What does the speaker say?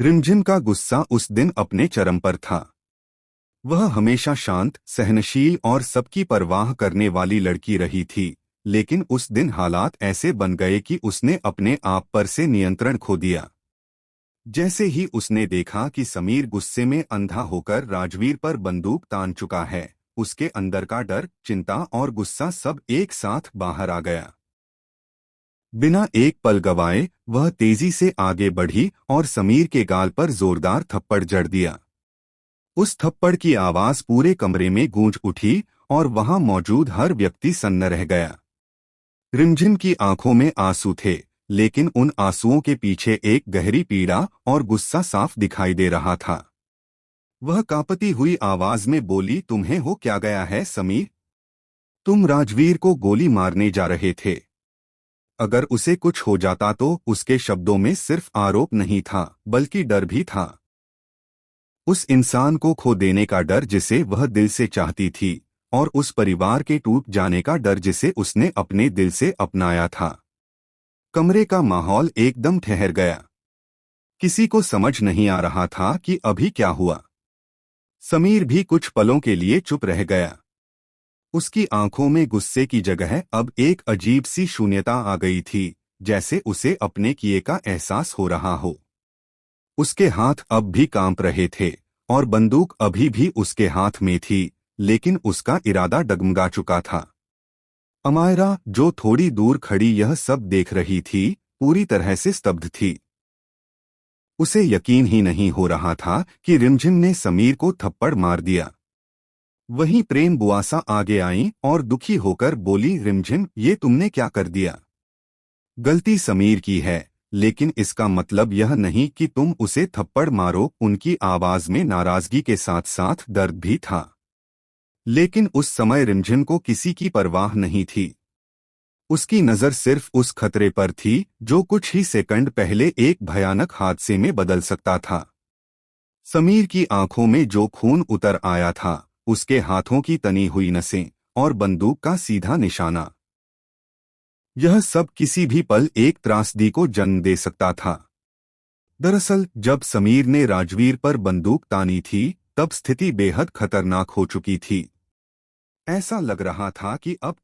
रिमझिम का गुस्सा उस दिन अपने चरम पर था। वह हमेशा शांत, सहनशील और सबकी परवाह करने वाली लड़की रही थी, लेकिन उस दिन हालात ऐसे बन गए कि उसने अपने आप पर से नियंत्रण खो दिया। जैसे ही उसने देखा कि समीर गुस्से में अंधा होकर राजवीर पर बंदूक तान चुका है, उसके अंदर का डर, चिंता और गुस्सा सब एक साथ बाहर आ गया। बिना एक पल गवाए वह तेजी से आगे बढ़ी और समीर के गाल पर जोरदार थप्पड़ जड़ दिया। उस थप्पड़ की आवाज पूरे कमरे में गूंज उठी और वहां मौजूद हर व्यक्ति सन्न रह गया। रिमझिम की आंखों में आंसू थे, लेकिन उन आंसुओं के पीछे एक गहरी पीड़ा और गुस्सा साफ दिखाई दे रहा था। वह कांपती हुई आवाज में बोली, तुम्हें हो क्या गया है समीर? तुम राजवीर को गोली मारने जा रहे थे। अगर उसे कुछ हो जाता तो? उसके शब्दों में सिर्फ आरोप नहीं था, बल्कि डर भी था। उस इंसान को खो देने का डर जिसे वह दिल से चाहती थी, और उस परिवार के टूट जाने का डर जिसे उसने अपने दिल से अपनाया था। कमरे का माहौल एकदम ठहर गया। किसी को समझ नहीं आ रहा था कि अभी क्या हुआ। समीर भी कुछ पलों के लिए चुप रह गया। उसकी आंखों में गुस्से की जगह अब एक अजीब सी शून्यता आ गई थी, जैसे उसे अपने किए का एहसास हो रहा हो। उसके हाथ अब भी कांप रहे थे और बंदूक अभी भी उसके हाथ में थी, लेकिन उसका इरादा डगमगा चुका था। अमायरा, जो थोड़ी दूर खड़ी यह सब देख रही थी, पूरी तरह से स्तब्ध थी। उसे यकीन ही नहीं हो रहा था कि रिमझिम ने समीर को थप्पड़ मार दिया। वहीं प्रेम बुआसा आगे आई और दुखी होकर बोली, रिमझिम, ये तुमने क्या कर दिया? गलती समीर की है, लेकिन इसका मतलब यह नहीं कि तुम उसे थप्पड़ मारो। उनकी आवाज में नाराजगी के साथ साथ दर्द भी था। लेकिन उस समय रिमझिम को किसी की परवाह नहीं थी। उसकी नजर सिर्फ उस खतरे पर थी जो कुछ ही सेकंड पहले एक भयानक हादसे में बदल सकता था। समीर की आंखों में जो खून उतर आया था, उसके हाथों की तनी हुई नसें और बंदूक का सीधा निशाना, यह सब किसी भी पल एक त्रासदी को जन्म दे सकता था। दरअसल जब समीर ने राजवीर पर बंदूक तानी थी, तब स्थिति बेहद खतरनाक हो चुकी थी। ऐसा लग रहा था कि अब